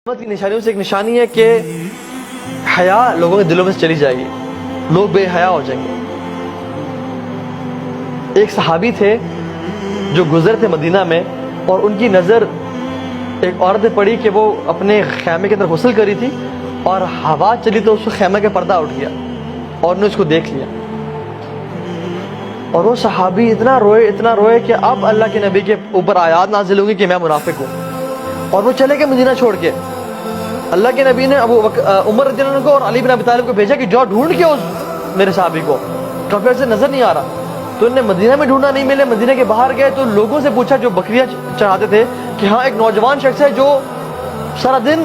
قیامت کی نشانیوں سے ایک نشانی ہے کہ حیا لوگوں کے دلوں میں سے چلی جائے گی، لوگ بے حیا ہو جائیں گے۔ ایک صحابی تھے جو گزر تھے مدینہ میں، اور ان کی نظر ایک عورت نے پڑی کہ وہ اپنے خیمے کے اندر غسل کری تھی، اور ہوا چلی تو اس کو خیمے کا پردہ اٹھ گیا اور نے اس کو دیکھ لیا، اور وہ صحابی اتنا روئے کہ اب اللہ کے نبی کے اوپر آیات نازل ہوگی کہ میں منافق ہوں، اور وہ چلے گئے مدینہ چھوڑ کے۔ اللہ کے نبی نے عمر رضی اللہ عنہ کو اور علی بن ابی طالب کو بھیجا کہ جاؤ ڈھونڈ کے اس میرے صحابی کو، کافی عرصے سے نظر نہیں آ رہا۔ تو انہوں نے مدینہ میں ڈھونڈا، نہیں ملے، مدینہ کے باہر گئے تو لوگوں سے پوچھا جو بکریاں چڑھاتے تھے کہ ہاں ایک نوجوان شخص ہے جو سارا دن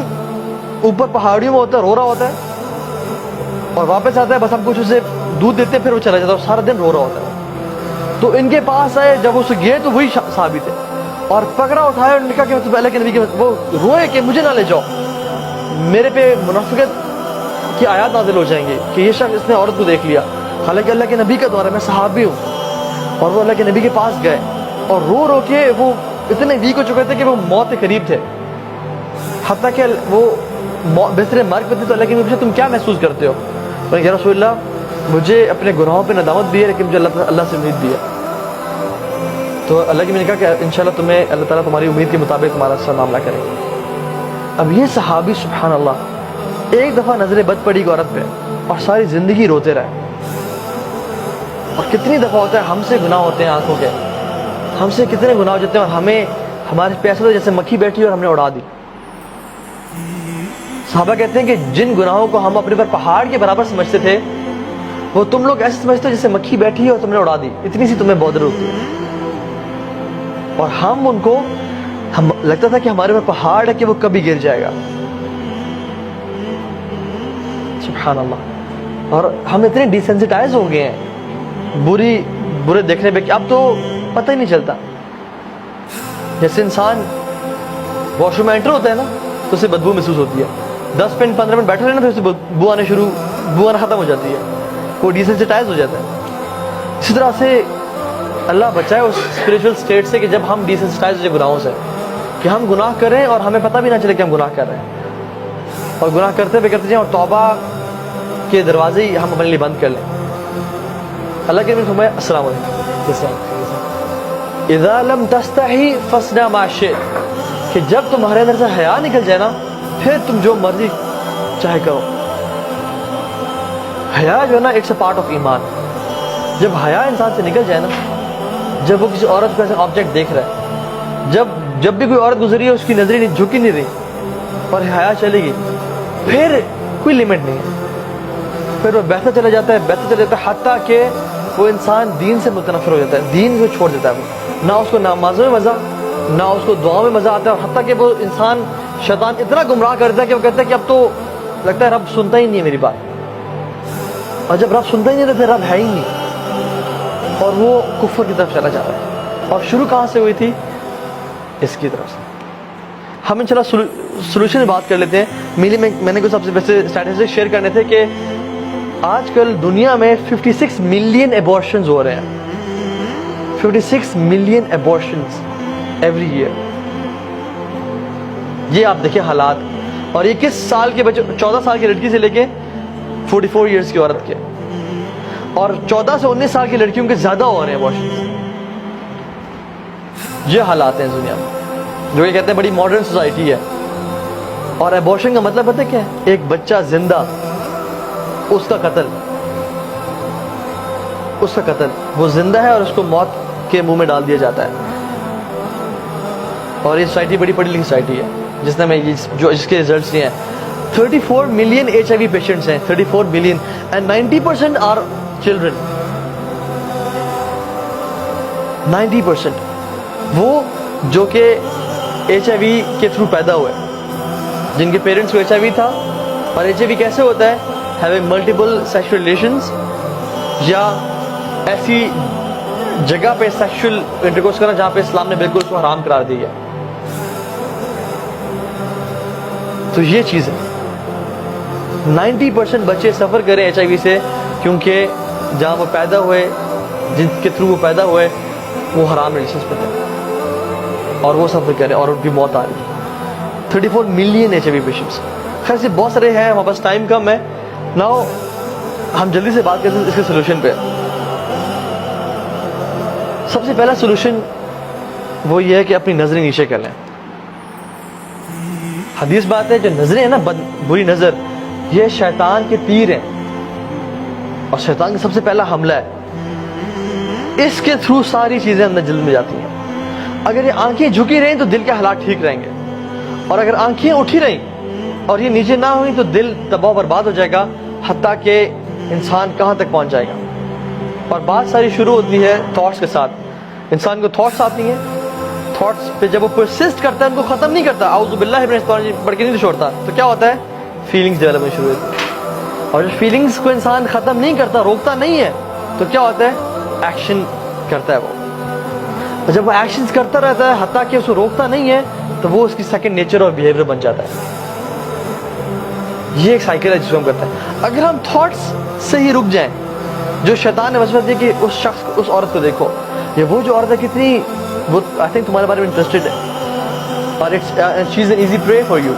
اوپر پہاڑیوں میں ہوتا ہے، رو رہا ہوتا ہے، اور واپس آتا ہے، بس ہم کچھ اسے دودھ دیتے ہیں پھر وہ چلا جاتا ہے، اور سارا دن رو رہا ہوتا ہے۔ تو ان کے پاس آئے، جب اسے گئے تو وہی صحابی تھے، اور پکڑا اٹھایا، اور کہا کہ اللہ کے نبی کے وہ روئے کہ مجھے نہ لے جاؤ، میرے پہ منافقت کی آیات نازل ہو جائیں گے کہ یہ شخص اس نے عورت کو دیکھ لیا، حالانکہ اللہ کے نبی کا دور ہے، میں صحابی ہوں۔ اور وہ اللہ کے نبی کے پاس گئے، اور رو کے وہ اتنے ویک ہو چکے تھے کہ وہ موت کے قریب تھے، حتیٰ کہ وہ بستر مرگ پہ تھے۔ تو اللہ کے نبی پوچھا تم کیا محسوس کرتے ہو؟ میں نے کہا یا رسول اللہ مجھے اپنے گناہوں پہ ندامت بھی ہے، لیکن مجھے اللہ سے امید بھی ہے۔ تو اللہ کے نبی نے کہا کہ انشاءاللہ تمہیں اللہ تعالیٰ تمہاری امید کے مطابق تمہارا اچھا معاملہ کرے گا۔ اب یہ صحابی سبحان اللہ ایک دفعہ نظر بد پڑی عورت پہ اور ساری زندگی روتے رہے۔ اور کتنی دفعہ ہوتا ہے ہم سے گناہ ہوتے ہیں آنکھوں کے، ہم سے کتنے گناہ ہو جاتے ہیں، اور ہمیں ہمارے پیسے جیسے مکھی بیٹھی اور ہم نے اڑا دی۔ صحابہ کہتے ہیں کہ جن گناہوں کو ہم اپنے پر پہاڑ کے برابر سمجھتے تھے، وہ تم لوگ ایسے سمجھتے ہو جیسے مکھی بیٹھی ہے اور تم نے اڑا دی، اتنی سی تمہیں بودر ہوتی ہے۔ اور ہم ان کو لگتا تھا کہ ہمارے پر پہاڑ ہے کہ وہ کبھی گر جائے گا، سبحان اللہ۔ اور ہم اتنے ڈیسینسٹائز ہو گئے ہیں برے دیکھنے پہ کہ اب تو پتہ ہی نہیں چلتا۔ جیسے انسان واش روم میں انٹر ہوتا ہے نا تو اسے بدبو محسوس ہوتی ہے، 10 منٹ 15 منٹ بیٹھے رہے نا پھر اسے بو آنا ختم ہو جاتی ہے، وہ ڈیسینسٹائز ہو جاتا ہے۔ اسی طرح سے اللہ بچائے اس اسپریچول سٹیٹ سے کہ جب ہم ڈیسینسٹائز ہو جائے گناہوں سے، کہ ہم گناہ کر رہے ہیں اور ہمیں پتہ بھی نہ چلے کہ ہم گناہ کر رہے ہیں، اور گناہ کرتے جائیں اور توبہ کے دروازے ہی ہم اپنے لیے بند کر لیں۔ اللہ کے نبی فرمایا السلام علیکم اذا لم تستحی فاصنع ما شئت، کہ جب تمہارے اندر سے حیا نکل جائے نا پھر تم جو مرضی چاہے کرو۔ حیا جو ہے نا اٹس اے پارٹ آف ایمان۔ جب حیا انسان سے نکل جائے نا، جب وہ کسی عورت کو ایسا آبجیکٹ دیکھ رہا ہے، جب بھی کوئی عورت گزری ہے اس کی نظریں جھکی نہیں رہی اور حیا چلے گی، پھر کوئی لمٹ نہیں ہے، پھر وہ بہتا چلا جاتا ہے حتیٰ کہ وہ انسان دین سے متنفر ہو جاتا ہے، دین کو چھوڑ دیتا ہے، وہ نہ اس کو نمازوں میں مزہ، نہ اس کو دعاؤں میں مزہ آتا ہے، اور حتیٰ کہ وہ انسان شیطان اتنا گمراہ کرتا ہے کہ وہ کہتا ہے کہ اب تو لگتا ہے رب سنتا ہی نہیں ہے میری بات، اور جب رب سنتا ہی نہیں تو پھر رب ہے ہی نہیں، اور وہ کفر کی طرف چلا جاتا ہے۔ اور شروع کہاں سے ہوئی تھی؟ اس کی طرف سے۔ ہم انشاءاللہ سولوشن بات کر لیتے ہیں۔ میں نے کچھ سب سے ویسے اسٹیٹسٹکس شیئر کرنے تھے کہ آج کل دنیا میں 56 ملین ایبورشنز ہو رہے ہیں، 56 ملین ایبورشنز ایوری ایئر۔ یہ آپ دیکھیں حالات، اور یہ کس سال کے بچے، 14 سال کی لڑکی سے لے کے 44 ایئرس کی عورت کے، اور 14 سے 19 سال کی لڑکیوں کے زیادہ ہو رہے ہیں ایبورشنز۔ یہ حالات ہیں دنیا میں، جو یہ کہتے ہیں بڑی ماڈرن سوسائٹی ہے۔ اور ایبورشن کا مطلب پتہ کیا ہے؟ ایک بچہ زندہ، اس کا قتل، وہ زندہ ہے اور اس کو موت کے منہ میں ڈال دیا جاتا ہے۔ اور یہ سوسائٹی بڑی پڑھی لکھی سوسائٹی ہے جس نے جس کے ریزلٹس یہ ہیں۔ 34 ملین HIV پیشنٹس ہیں، 34 ملین، اینڈ 90% آر چلڈرن۔ 90% وہ جو کہ HIV کے تھرو پیدا ہوئے، جن کے پیرنٹس کو HIV تھا۔ اور HIV کیسے ہوتا ہے؟ having multiple sexual relations، یا ایسی جگہ پہ سیکشل انٹرکورس کرنا جہاں پہ اسلام نے بالکل اس کو حرام قرار دیا۔ تو یہ چیز ہے، 90% بچے سفر کریں HIV سے، کیونکہ جہاں وہ پیدا ہوئے، جن کے تھرو وہ پیدا ہوئے، وہ حرام ریلیشنز پہ تھے، اور وہ سفر کریں اور ان کی موت آ رہی ہے۔ 34 मिलियन HIV पेशेंट्स। खैर से बहुत सारे हैं, हमारे पास टाइम कम है। नाउ हम जल्दी से बात करते हैं इसके सोल्यूशन पे। सबसे पहला सोल्यूशन वो ये है कि अपनी नजरें नीचे कर लें। हदीस बात है, जो नजरें हैं ना, बुरी नजर, ये शैतान के तीर हैं और शैतान का सबसे पहला हमला है। इसके थ्रू सारी चीजें अंदर दिल में जाती हैं। अगर ये आंखें झुकी रहीं तो दिल के हालात ठीक रहेंगे, और अगर आंखें उठी रहीं और ये नीचे ना हुई तो दिल तबाह बर्बाद हो जाएगा, हत्ता कि इंसान कहाँ तक पहुंच जाएगा। और बात सारी शुरू होती है थॉट्स के साथ। इंसान को थॉट्स आती हैं, थॉट्स पे जब वो परसिस्ट करता है, उनको खत्म नहीं करता, आउज़ु बिल्लाहि मिनश शैतानिर रजीम पढ़ के नहीं छोड़ता, तो क्या होता है, फीलिंग्स डेवलप होनी शुरू होती है। और जब फीलिंग्स को इंसान खत्म नहीं करता, रोकता नहीं है, तो क्या होता है, एक्शन करता है वो। और जब वो एक्शंस करता रहता है, हत्ता कि उसको रोकता नहीं है, तो वो उसकी सेकंड नेचर और बिहेवियर बन जाता है। ये एक साइकिल है जिसको हम करते हैं। अगर हम थॉट्स से ही रुक जाएं, जो शैतान ने वसवसा दिया कि उस शख्स को, उस औरत को देखो, ये वो जो औरत है कितनी, वो आई थिंक तुम्हारे बारे में इंटरेस्टेड है, और it's she is an easy prey for you,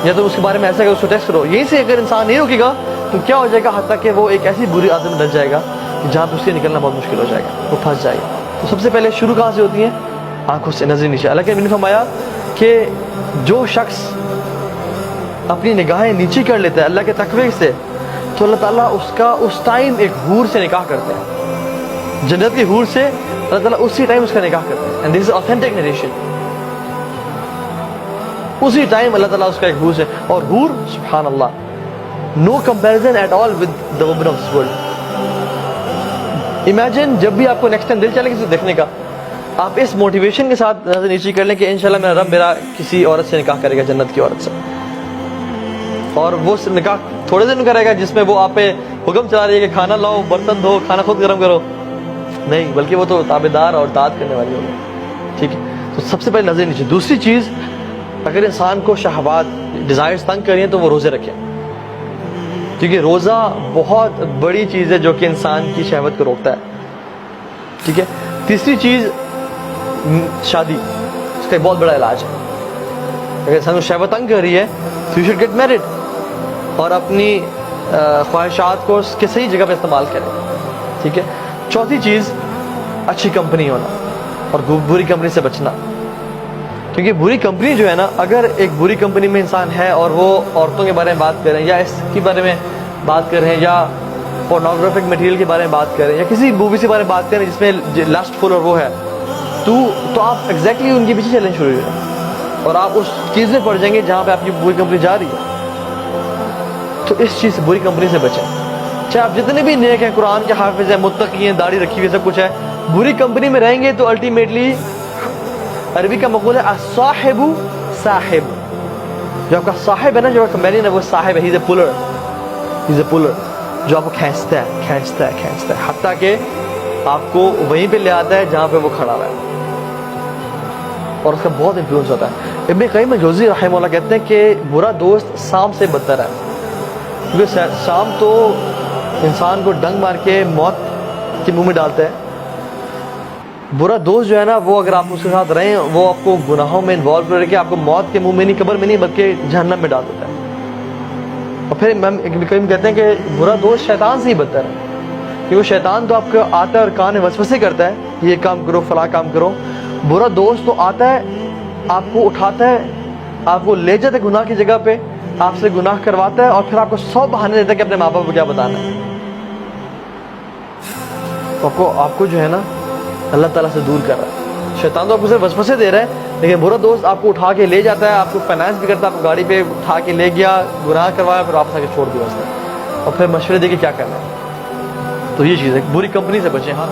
या तो उसके बारे में ऐसा कि उसको टेक्स्ट करो। यहीं से अगर इंसान नहीं रुकेगा तो क्या हो जाएगा, हत्ता कि वो एक ऐसी बुरी आदत में डल जाएगा कि जहाँ पे उससे निकलना बहुत मुश्किल हो जाएगा, वो फंस जाएगा। तो सबसे पहले शुरू कहाँ से होती है, आंखों से, नजर नीचे। अल्लाह के नबी ने फरमाया कि जो शख्स अपनी निगाहें नीचे कर लेता है अल्लाह के तकवे से, तो अल्लाह ताला उसका उस टाइम एक हूर से निकाह करते हैं, जन्नत की हूर से अल्लाह ताला उसी टाइम उसका निकाह करते हैं। And this is authentic narration. उसी टाइम अल्लाह ताला उसका एक हूर से, और हूर सुभान अल्लाह, no comparison at all with the women of this world. Imagine जब भी आपको नेक्स्ट टाइम दिल चले किसी देखने का, आप इस मोटिवेशन के साथ नजर नीचे कर लें कि इंशाल्लाह मेरा रब मेरा किसी औरत से निकाह करेगा, जन्नत की औरत से। और वो निकाह थोड़े दिन करेगा जिसमें वो आप पे हुक्म चला रही है कि खाना लाओ, बर्तन धो, खाना खुद गर्म करो, नहीं, बल्कि वो तो ताबेदार और दाद करने वाली होगी। ठीक है, तो सबसे पहले नजर नीचे। दूसरी चीज, अगर इंसान को शहवात, डिजायर्स तंग करिए तो वो रोजे रखें, क्योंकि रोजा बहुत बड़ी चीज है जो कि इंसान की शहवत को रोकता है। ठीक है। तीसरी चीज, शादी, इसका एक बहुत बड़ा इलाज है। अगर इंसान को शहवत तंग कर रही है तो यू शुड गेट मैरिड, और अपनी ख्वाहिशात को उसके सही जगह पे इस्तेमाल करें। ठीक है। चौथी चीज, अच्छी कंपनी होना और बुरी कंपनी से बचना, क्योंकि बुरी कंपनी जो है ना, अगर एक बुरी कंपनी में इंसान है और वो औरतों के बारे में बात कर रहे हैं, या इसके बारे में बात कर रहे हैं, या पोर्नोग्राफिक मटेरियल के बारे में बात कर रहे हैं, या किसी मूवी के बारे में बात कर रहे हैं जिसमें लस्टफुल और वो है, तो आप एग्जैक्टली उनके पीछे चलने शुरू हो जाए और आप उस चीज़ में पड़ जाएंगे जहाँ पे आपकी बुरी कंपनी जा रही है। तो इस चीज़ से, बुरी कंपनी से बचें। चाहे आप जितने भी नेक हैं, कुरान के हाफिज हैं, मुत्तकी हैं, दाढ़ी रखी हुई, सब कुछ है, बुरी कंपनी में रहेंगे तो अल्टीमेटली, अरबी का मक़ूल है अस्साहिबु साहिब, जो आपका साहिब है ना, जो कंपेनियन है, वो साहिब है, ही इज ए पुलर, जो आपको खींचता है, हत्ता कि आपको वहीं पे ले आता है जहाँ पे वो खड़ा हुआ है, और उसका बहुत इन्फ्लुएंस होता है। इब्न क़य्यिम जौज़ी रहमहुल्लाह कहते हैं कि बुरा दोस्त शाम से बदतर है, क्योंकि शाम तो इंसान को डंग मार के मौत के मुंह में डालता है। बुरा दोस्त जो है ना, वो अगर आप उसके साथ रहें, वो आपको गुनाहों में इन्वॉल्व करके आपको मौत के मुंह में नहीं, कब्र में नहीं, बल्कि जहन्नम में डाल देता है। और फिर इब्न क़य्यिम कहते हैं कि बुरा दोस्त शैतान से ही बदतर है, क्योंकि शैतान तो आपको आता है और कान में वसवसे करता है, ये काम करो, फला काम करो। बुरा दोस्त तो आता है, आपको उठाता है, आपको ले जाता है गुनाह की जगह पे, आपसे गुनाह करवाता है, और फिर आपको 100 बहाने देता है कि अपने माँ बाप को क्या बताना है। तो आपको जो है ना, अल्लाह ताला से दूर कर रहा है। शैतान तो आपको सिर्फ वसवसे दे रहा है, लेकिन बुरा दोस्त आपको उठा के ले जाता है, आपको फाइनेंस भी करता है, आपको गाड़ी पे उठा के ले गया, गुनाह करवाया, फिर वापस आके छोड़ दिया उसने, और फिर मशवरे दे के क्या करना है। तो ये चीज़ है, बुरी कंपनी से बचें। हाँ।